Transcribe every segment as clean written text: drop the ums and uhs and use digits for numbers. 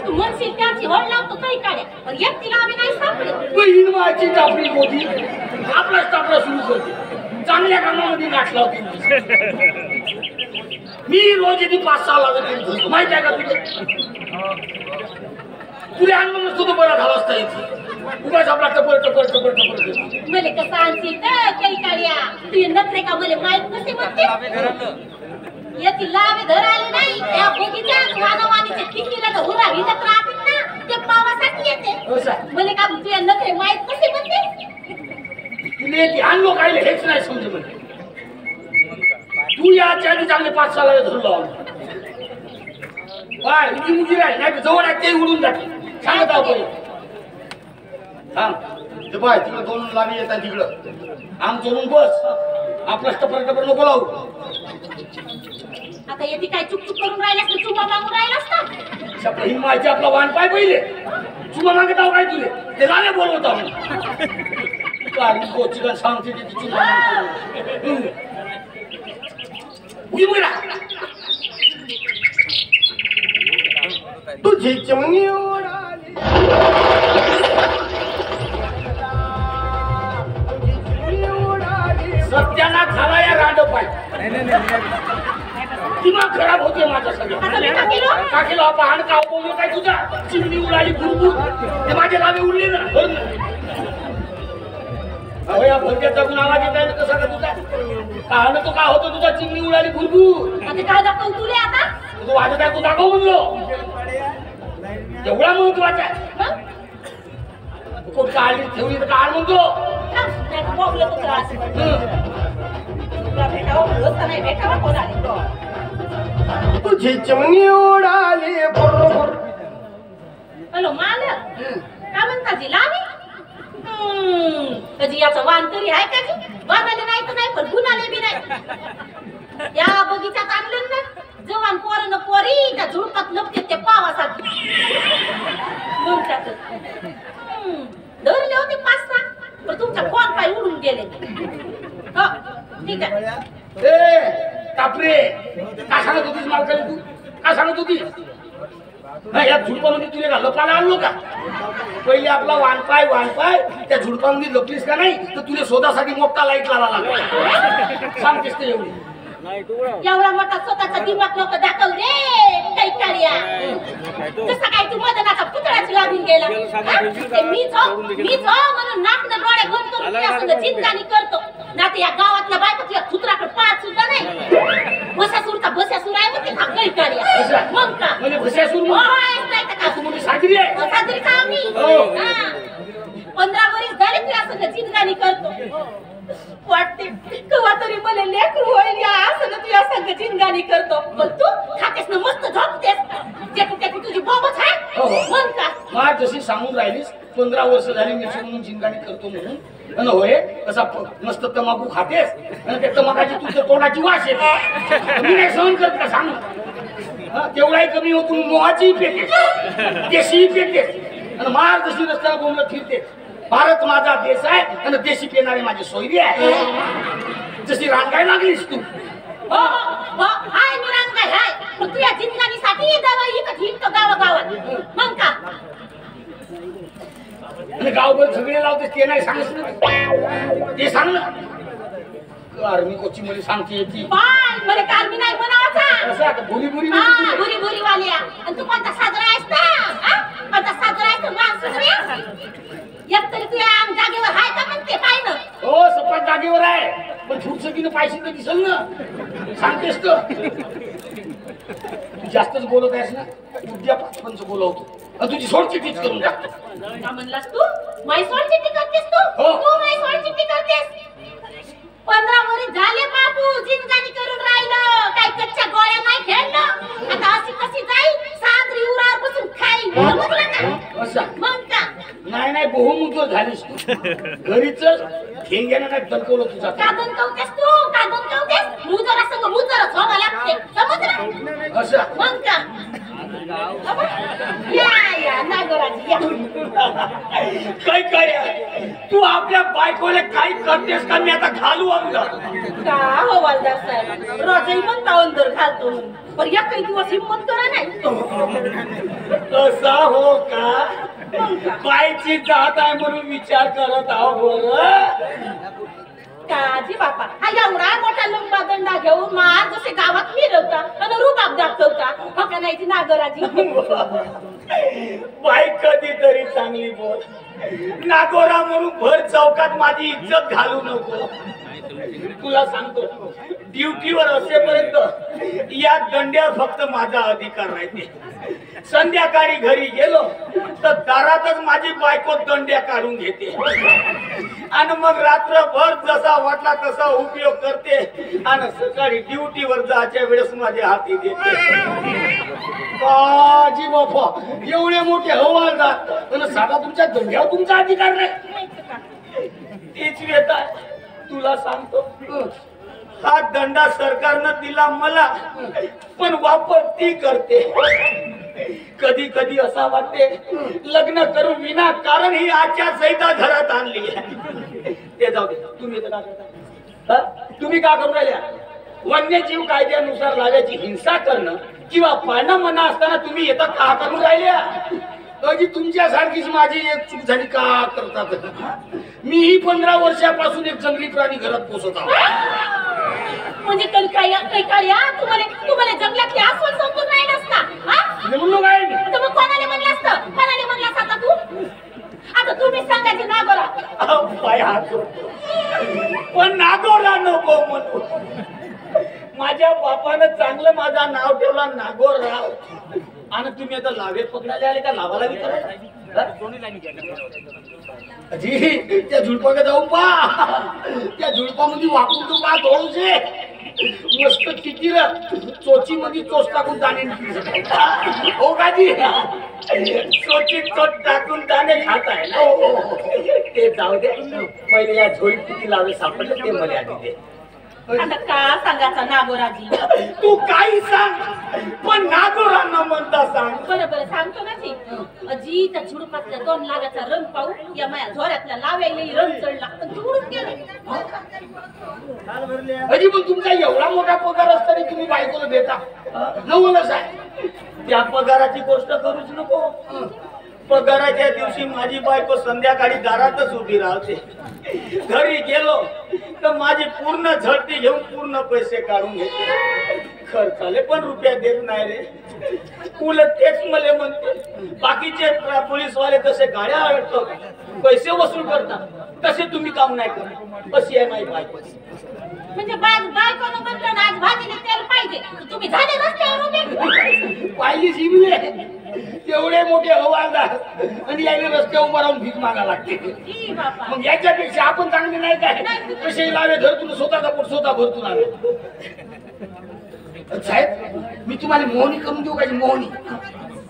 तू म्हणशील त्याची होड लावतो काही काड्या पण एकटीला आम्ही नाही सापडले. बहीण माझी टापडी मोठी आपलाच टापडा सुरू करते चांगल्या कामामध्ये गाठला होती. मी रोज येते 5-6 लागत माहिती आहे का तुला आणलं नसतो तो बरा झाला असता येते उगाच आपला टपर टपर टपर टपर मले कसं आणशील तर काही काड्या तुझे नखरे का मले माहित नसते म्हणते. याची लावे धर आली नाही त्या बोगीच्या वानावानीचे कितीला तर हुरा हिंडत राहतील ना ते पावासाठी येते. मले का तुझे नखरे माहित नसते म्हणते. तुला की आणलो काय हेच नाही समजे म्हणजे तू याच्या आधी चांगले 5-6 लावे धरलो बाय उडी मुडी राहील नाही जवळ आहे ते उडून जाते सांगत आहो थांब ते बाय तिकडे 2 लावी येतात तिकडं आम चोरून बस आपला टपर टपर नको लावू. आता येते काय चुकचुक करून राहिल्यास तर चुमा मागून राहिलास का. ही माझी आपला वाण पाय पहिले चुमा मागत आहो काय तुले ते लावे बोलवत आहो काय कोचिकन सांगते ते चुमा तुझी चिमणी उडाली सत्याना झाला या रांडपाय दिमाग खराब होते माझा सगळं का केलं पहाण का बोललो काय तुझा चिमणी उडाली भुरभुर ते माझे लावे उडले ना अहो या भरत्या जगून आवाज येत आहे कसा का तुझा पहाण तो का होतो तुझा चिमणी उडाली भुरभुर काय दाखवू तुले आता तू वाजत आहे तू दाखव म्हणलो एवढा महत्वाचा आहे कोण काळजी ठेवली तर काळ म्हणतो तुझी चिमणी उडाली बरोबर. हॅलो मालक काय म्हणता जी लावी कधी याचा वाण तरी आहे का जी वाणाले नाही तर नाही पण गुणाले बी नाही. या बगीच्यात आणलं ना जवान पोरं पोरी त्या झुडपात लपते ते पावासाठी धरले होते 5-6 पण तुमच्या कोण पाय उडून गेले. हो ठीक आहे. ए टापरे काय सांगत होतीस मालकाला तू काय सांगत होती नाही या झुडपामध्ये तुला लपायला आणलो का पहिले आपला वानपाय त्या झुडपामध्ये लपलीस का नाही तर तुला शोधासाठी मोठा लाईट लावा लागला सांगतेस ते एवढी एवढा मोठा स्वतःचा दिमाग लोक दाखव रे काही कार्या जसं काय तू मदनाचा पुतळाची लागून गेला मीच हो म्हणून नाकनं डोळे बंद करून तुझ्या संग जिंकानी करतो ना ते या गावातल्या बायका तुझ्या कुत्राकडे पाहत सुद्धा नाही बसासूरचा बसासूर आहे म्हणते हा काही कार्या मग का म्हणजे बसासूर नाही तर का तू म्हणजे साजरी आहे साजरीचा आम्ही 15 वर्ष झाले तुझ्या संग जिंकानी करतो वाटते कवा तरी मला लेकरू होईल या असं तुझ्या संग जिंगाणी करतो पण तू खातेस ना मस्त झोपतेस त्याची तुझी बाबच आहे मग का मा जशी सांगून राहिलीस 15 वर्ष झाली मी म्हणून जिंगाणी करतो म्हणून आणि होय कसा मस्त तंबाखू खातेस आणि त्या तंबाखाची तुझ्या तोंडाची वास येते मी नाही सहन करत का सांग तेवढाही कमी होतो मोहाचीही पेतेस देशीही पेतेस आणि मार जशी रस्त्याला बोंबलत फिरतेस. भारत माझा देश आहे आणि देशी पेणारे माझे सोयरी आहे जशी रांगाय लागलीस तू हाय मी रांगाय हाय पण तुझ्या जिंदगानीसाठी दवाई इकत हिंडतो गावागावात मग का आणि गावभर झगडे लावतेस ते नाही सांगस ते सांग ना आर्मी कोची मला सांगते ती बाय मला कारमी नाही म्हणावाचा असं आता भुरी भुरी भुरी भुरी वालिया आणि तू कोणता साजरा आहेस ना कोणता साजरा आहेस माणूस रे एक तरी तुझ्या अंग जागेवर आहे का म्हणते पाय ना हो सपाट जागेवर आहे पण फुटसकीनं पाहिजे तर दिसल ना सांगतेस तर तू जास्तच बोलत आहेस ना उद्या 5-5 बोलवतो तुझी सोडचिठ्ठीच करून टाकतो का म्हणलास तू माई सोडचिठ्ठी करतेस तू माई सोडचिठ्ठी करतेस 15 वर्ष झाले बापू जिंदगानी करून राहिलं काय कच्च्या गोळ्या नाही खेळलं आता अशी कशी जाईल साजरी उरावर बसून खाईल समजलं का असं मग का नाही बहुमुद्र झालीस तू घरीच ठेंग्यानं नाही दणकवलं तुझा का दणकवतेस तू का दणकवतेस मुजरा संग मुजरा झोगा लागते समजलं असं मग का या नागराजी या काय तू आपल्या बायकोला काय करतेस का मी आता घालू आमचा का हो वालदार साहेब रोजही म्हणता अंदर घालतो पण या काही दिवस हिंमत करा नाही सुद्धा हो का? बाईची जात आहे म्हणून विचार करत आहो बरं. काजी बापा हा एवढा मोठा लंबा दंडा घेऊन मार जसे गावात फिरवता आणि रुबाब दाखवता हो का नाही ती नागोराजी. बाई कधीतरी चांगली बोल. नागोरा म्हणून भर चौकात माझी इज्जत घालू नको. तुला सांगतो ड्युटीवर असेपर्यंत या दंड्यावर फक्त माझा अधिकार राहते. संध्याकाळी घरी गेलो तर दारातच माझी बायको दंड्या काढून घेते आणि मग रात्रभर जसा वाटला तसा उपयोग करते आणि सकाळी ड्युटीवर जायच्या वेळेस माझे हाती देते. काजी बापा एवढे मोठे हवालदार आणि साधा तुमच्या दंड्यावर तुमचा अधिकार नाही. तीच वेत आहे. तुला सांगतो हा दंडा सरकारनं दिला मला पण वापर ती करते. कधी कधी असा वाटते लग्न करून विना कारण ही आचारसंहिता घरात आणली आहे. ते जाऊ दे. तुम्ही का करता? तुम्ही का करून राहिल्या? वन्यजीव कायद्यानुसार लागायची हिंसा करणं किंवा पाळणं मना असताना तुम्ही येता का करून राहिल्या? अजी तुमच्यासारखीच माझी एक चूक झाली का करतात. मीही 15 वर्षापासून एक जंगली प्राणी घरात पोसत आहोत. म्हणजे तुम्हाला जंगलातली अस्वल समजून नाही नसता. म्हणलो काय तर मग कोणाला म्हणलं असतं? कोणाला म्हणलास आता तू? आता तुम्ही सांगायचे नागोरा. पाय हात पण नागोरा नको म्हणू. माझ्या बापानं चांगलं माझा नाव ठेवला नागोरराव आणि तुम्ही आता लावे पकडायला आले का लावाला जी त्या झुडपाकडे जाऊन पा. त्या झुडपामध्ये वाकून तू का थोडूसे मस्त किती चोची मध्ये चोच टाकून दाणे हो का जी चोची चोच टाकून दाणे खात आहे ना. ते जाऊ दे. पहिले या झोळीत किती लावे सापडले ते मला आधी दे. आता का सांगायचा नागोराजी? तू काही सांग पण नागोरा न म्हणता सांग. बरोबर सांगतो ना ती. अजी त्या झुडपातल्या 2 लागाचा रंग पाहून या माझ्या झोऱ्यातल्या लावायला रंग चढला पण तू उडून गेले. अजी पण तुमचा एवढा मोठा पगार असताना तुम्ही बायकोला देता नवलच आहे. त्या पगाराची गोष्ट करूच नको. पगाराच्या दिवशी माझी बायको संध्याकाळी दारातच उभी राहते. घरी गेलो तर माझी पूर्ण झडती घेऊन पूर्ण पैसे काढून घेते. खर्चाले पण रुपया देत नाही रे. उलट तेच मला म्हणते बाकीचे पोलीसवाले कसे गाड्या अडकतात पैसे वसूल करतात तसे तुम्ही काम नाही करत. अशी आहे माझी बायको. म्हणजे बायकोनं म्हणलं ना आज भाजीने तेल पाहिजे तुम्ही झाले रस्त्यावर उभे. पाहिली शिवले एवढे मोठे हवालदार आणि याने रस्त्यावर उभा राहून भीक मागा लागते. मग याच्यापेक्षा आपण चांगले नाही काय? कसे लावे धरतून स्वतःचा पोट स्वतः भरतून आले. साहेब मी तुम्हाला मोहनी करून देऊ का? मोहनी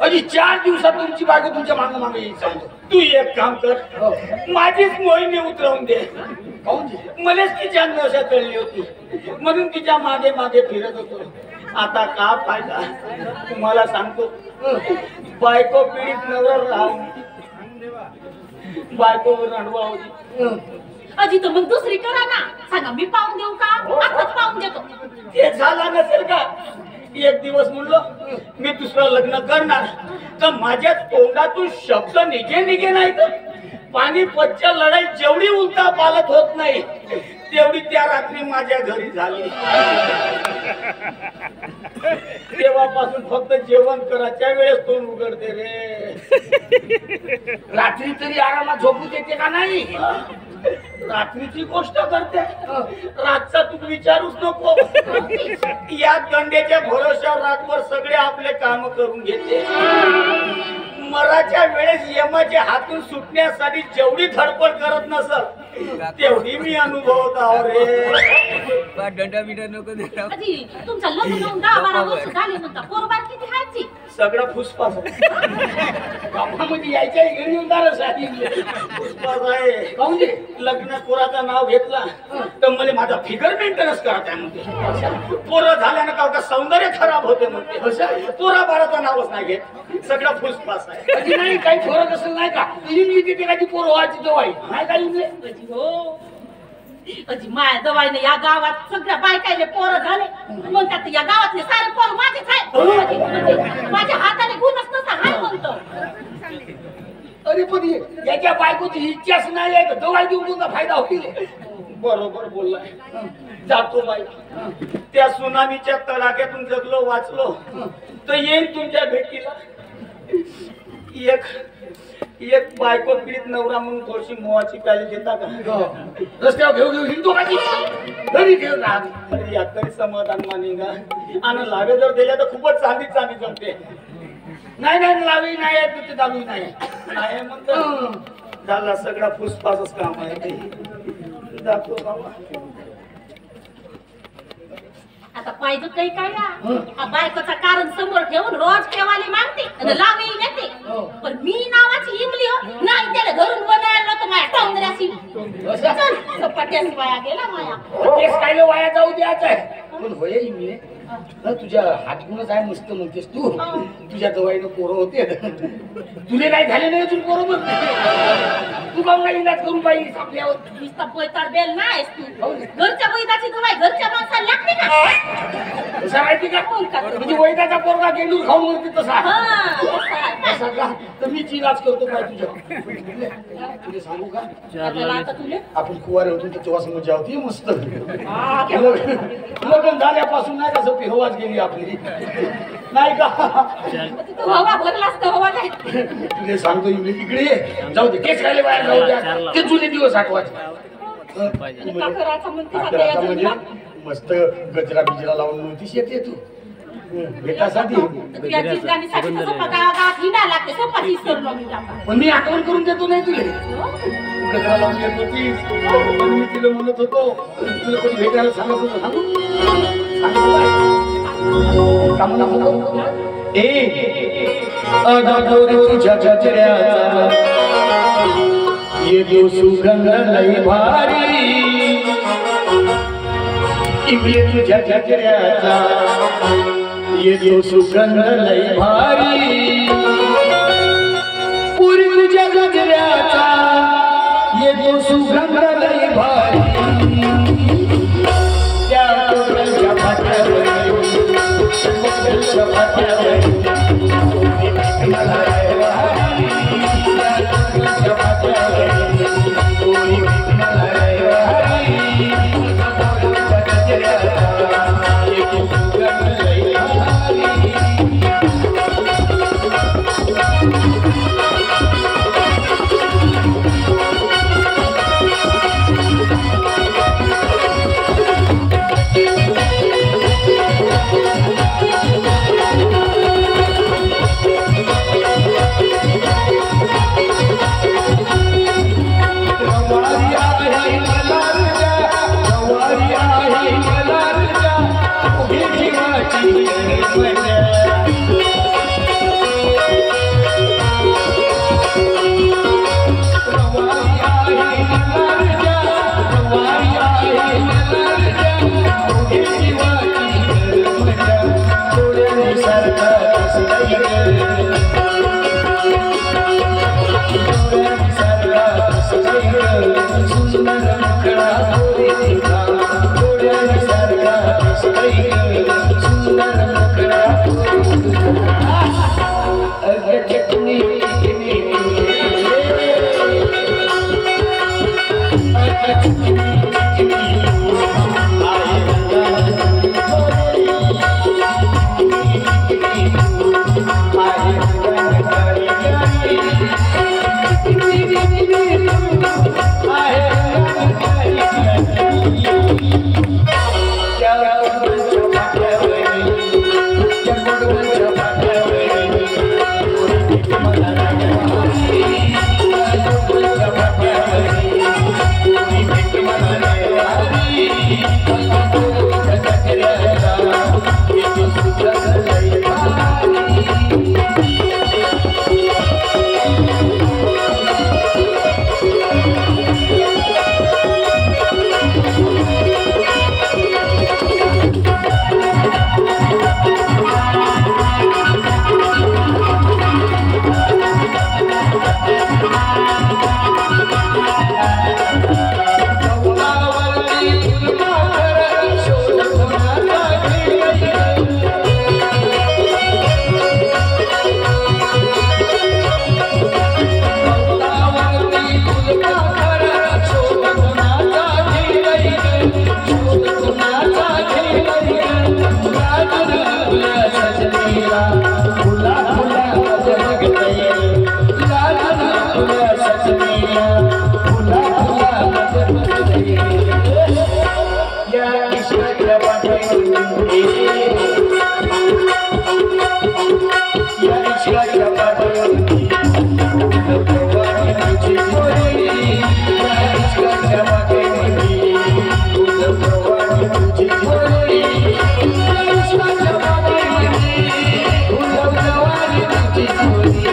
अजी 4 दिवसात तुमची बायको तुमच्या मागं मागे येईल. सांगतो तू एक काम कर माझीच मोहिनी उतरवून दे. मलाच तिच्या नशा चढली होती म्हणून तिच्या मागे मागे फिरत होतो. आता का फायदा? तुम्हाला सांगतो बायको पीडित नवरा राहून बायको रडवा होती. अजी तर मग दुसरी करा ना. सांगा मी पाहून देऊ का? आताच पाहून देतो. ते झाला नसेल का? एक दिवस म्हणलो मी दुसरं लग्न करणार तर माझ्या तोंडातून शब्द निघे नाही तर पानिपतच्या लढाई जेवढी उलटा पालत होत नाही तेवढी त्या रात्री माझ्या घरी झाली. तेव्हापासून फक्त जेवण करायच्या वेळेस तोंड उघडते रे. रात्री तरी आरामात झोपू देते का नाही? रात्रीची गोष्ट करते. रातचा तू विचारूच नको. या दंड्याच्या भरोश्यावर रातभर सगळे आपले काम करून घेते. मराच्या वेळेस यमाच्या हातून सुटण्यासाठी जेवढी धडपड करत नसल तेवढी मी अनुभवत आहो रे. दंडा बिडा नको देता. अजी तुमचं लग्न होऊन 10-12 वर्ष झाले म्हणता. पोरबार किती हायची? सगळं फुसफास कामामध्ये यायच्या घरी उदारच आहे. फुसफास आहे. लग्न पोराचं नाव घेतला तर मला माझा फिगर मेंटेनन्स करायचा म्हणते. पोरं झाल्यानं का सौंदर्य खराब होते म्हणते. पोरा बाराचं नावच नाही घेत. सगळं फुसफास आहे. नाही काही फरक असेल नाही का? तिथे काही पोरं व्हायची दवाई नाही काही. हो अजी माया दवाईने या गावात सगळ्या बायकायले पोरं झाले. मग त्यात या गावातले सारे पोरं माझेच आहे. माझ्या हाताने गुणच नसा हाय म्हणतो. पण याच्या बायकोची इच्छाच नाही आहे तर दवाई देऊन कोणता फायदा होईल. बरोबर बोललाय. जातो बाई. त्या सुनामीच्या तडाख्यातून जगलो वाचलो तर येईन तुमच्या भेटीला. एक बायको पीडित नवरा म्हणून थोडीशी मोहाची प्याली देता का? रस्त्यावर घेऊ हिंदू का घरी घेऊ ना या तरी समाधान मानेगा. आणि लावे जर दिल्या तर खूपच चांदी जमते. नाही लावी नाही ते चालू नाही नाही म्हणतो झाला सगळा फुसफासच काम आहे ते. जातो बाबा. आता पाहिजे काही काय ना बायकोचं कारण समोर ठेवून रोज ठेवायला मागते आणि लावही नेते. पण मी नावाची इमली हो नाही त्याला घरून बनायला तर माझ्या टोंगऱ्याशी सपाट्याशी वाया गेला माया. तेच काय वाया जाऊ द्यायचं आहे. पण होय मी तुझ्या हातगुणच आहे मस्त म्हणतेस तू. तुझ्या जवळनं पोरं होते तुले नाही झाले नाही अजून पोरं म्हणते. तू बाबा इलाज करून पाहिजे आपल्यावर. नुसता पोयताड बेल नाहीस तू. घरच्या वैदाची दवाई घरच्या माणसाला लागते का? तसा माहिती का म्हणजे वैदाचा पोरगा गेंडूर खाऊन मरते तसा. तसा का तर मीच इलाज करतो काय तुझ्या. तुला सांगू का आपण कुवारे होतो तर तेव्हा मजा होती मस्त. लग्न झाल्यापासून नाही कसं पेहवाच गेली आपली नाही का. हवा भरला असतं हवा नाही. तुला सांगतो इकडे ये. जाऊ दे केस खायला बाहेर जाऊ द्या. ते जुने दिवस आठवायचे. म्हणजे मस्त गजरा बिजरा लावून नव्हतीस येते तू भेटासाठी. पण मी आठवण करून देतो नाही तुले. गजरा लावून येत होतीस पण मी तिला म्हणत होतो तुला कोणी भेटायला सांगत होतो. तुझ्या गजऱ्याचा ये सुगंध लई भारी. इकडे तुझ्या गजऱ्याचा ये सुगंध लई भारी. पुरी तुझ्या गजऱ्याचा ये सुगंध लई भारी. त्या कोकणच्या फाट्यावर कृष्णाच्या पाठीवरती तुझं तुझी पोरी कृष्णाच्या पाठीवरती तुझं तुझी पोरी कृष्णाच्या पाठीवरती तुझं तुझी पोरी